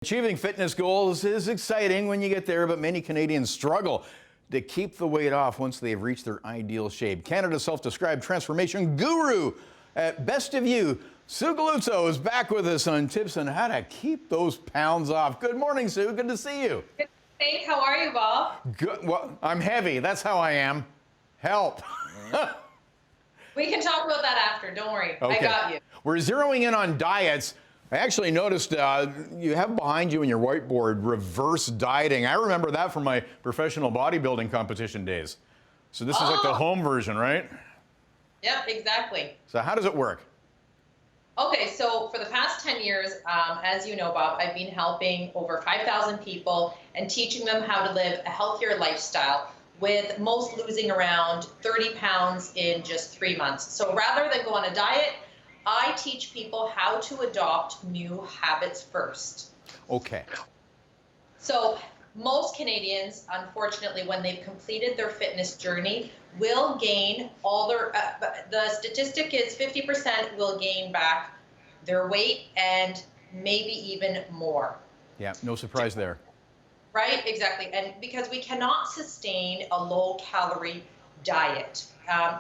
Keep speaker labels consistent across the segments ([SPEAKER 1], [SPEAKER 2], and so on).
[SPEAKER 1] Achieving fitness goals is exciting when you get there, but many Canadians struggle to keep the weight off once they've reached their ideal shape. Canada's self-described transformation guru at Best of You, Suzan Galluzzo, is back with us on tips on how to keep those pounds off. Good morning, Sue. Good to see you.
[SPEAKER 2] Good morning. How are you, Bob?
[SPEAKER 1] Good. Well, I'm heavy. That's how I am. Help.
[SPEAKER 2] We can talk about that after. Don't worry. Okay. I got you.
[SPEAKER 1] We're zeroing in on diets. I actually noticed you have behind you in your whiteboard reverse dieting. I remember that from my professional bodybuilding competition days. So this is like the home version, right?
[SPEAKER 2] Yep, exactly.
[SPEAKER 1] So how does it work?
[SPEAKER 2] Okay, so for the past 10 years, as you know, Bob, I've been helping over 5,000 people and teaching them how to live a healthier lifestyle, with most losing around 30 pounds in just 3 months. So rather than go on a diet, I teach people how to adopt new habits first.
[SPEAKER 1] Okay.
[SPEAKER 2] So most Canadians, unfortunately, when they've completed their fitness journey, will gain all their, the statistic is 50% will gain back their weight and maybe even more.
[SPEAKER 1] Yeah, no surprise there.
[SPEAKER 2] Right, exactly. And because we cannot sustain a low-calorie diet.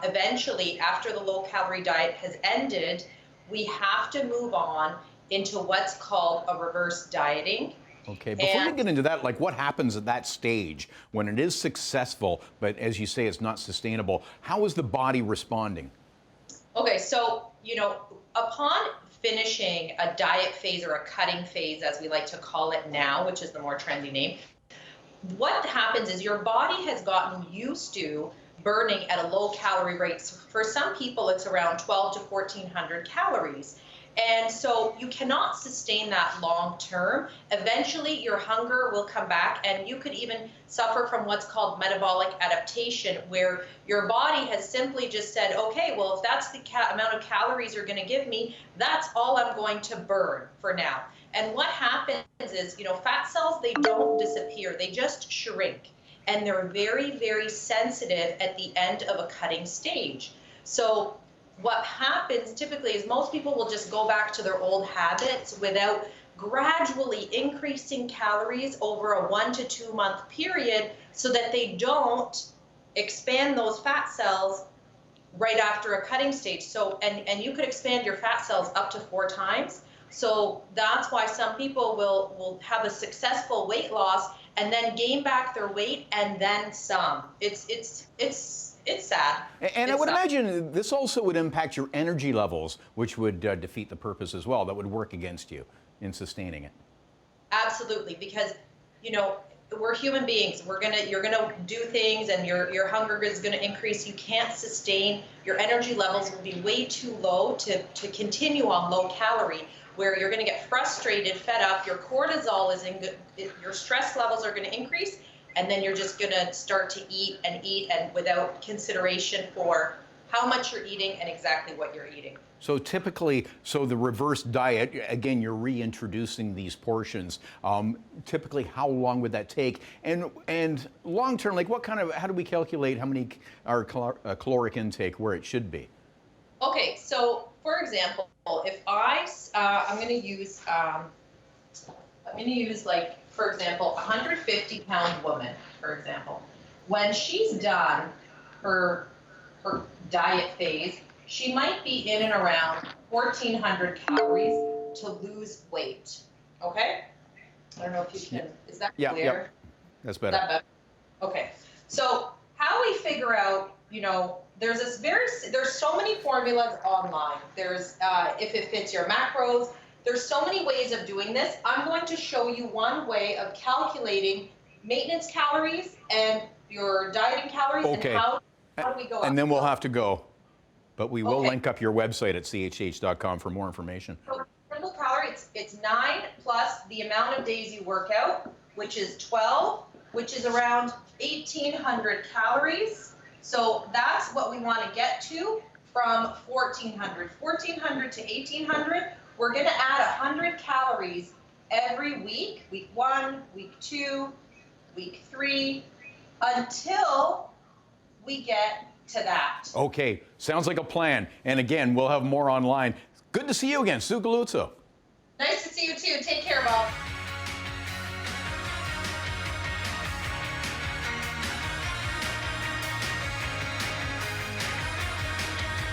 [SPEAKER 2] Eventually, after the low-calorie diet has ended, we have to move on into what's called a reverse dieting.
[SPEAKER 1] Okay, before we get into that, like what happens at that stage when it is successful, but as you say, it's not sustainable? How is the body responding?
[SPEAKER 2] Okay, so, you know, upon finishing a diet phase or a cutting phase, as we like to call it now, which is the more trendy name, what happens is your body has gotten used to burning at a low calorie rate. So for some people, it's around 12 to 1,400 calories. And so you cannot sustain that long term. Eventually, your hunger will come back, and you could even suffer from what's called metabolic adaptation, where your body has simply just said, okay, well, if that's the amount of calories you're going to give me, that's all I'm going to burn for now. And what happens is, you know, fat cells, they don't disappear, they just shrink. And they're very, very sensitive at the end of a cutting stage. So what happens typically is most people will just go back to their old habits without gradually increasing calories over a 1 to 2 month period, so that they don't expand those fat cells right after a cutting stage. So, and you could expand your fat cells up to 4 times. So that's why some people will have a successful weight loss and then gain back their weight and then some. It's sad.
[SPEAKER 1] And I would imagine this also would impact your energy levels, which would defeat the purpose as well. That would work against you in sustaining it.
[SPEAKER 2] Absolutely, because, you know, we're human beings. You're gonna do things, and your hunger is gonna increase. You can't sustain. Your energy levels will be way too low to continue on low calorie, where you're gonna get frustrated, fed up. Your cortisol is your stress levels are gonna increase. And then you're just going to start to eat and without consideration for how much you're eating and exactly what you're eating.
[SPEAKER 1] So typically, the reverse diet, again, you're reintroducing these portions. Typically, how long would that take? And long term, like how do we calculate how many our caloric intake where it should be?
[SPEAKER 2] Okay, so for example, if I'm going to use like, for example, a 150-pound woman, for example, when she's done her diet phase, she might be in and around 1,400 calories to lose weight. Okay? I don't know if you can, is that clear?
[SPEAKER 1] Yeah, that's better.
[SPEAKER 2] Is that better? Okay. So how we figure out, you know, there's so many formulas online. There's, if it fits your macros, there's so many ways of doing this. I'm going to show you one way of calculating maintenance calories and your dieting calories.
[SPEAKER 1] Okay.
[SPEAKER 2] And how do we go?
[SPEAKER 1] And then we'll have to go. But we will link up your website at chh.com for more information.
[SPEAKER 2] So simple calorie, it's 9 plus the amount of days you work out, which is 12, which is around 1,800 calories. So that's what we want to get to from 1,400. 1,400 to 1,800. We're going to add 100 calories every week, week 1, week 2, week 3, until we get to that.
[SPEAKER 1] Okay, sounds like a plan. And again, we'll have more online. Good to see you again, Suzan Galluzzo.
[SPEAKER 2] Nice to see you too. Take care, Bob.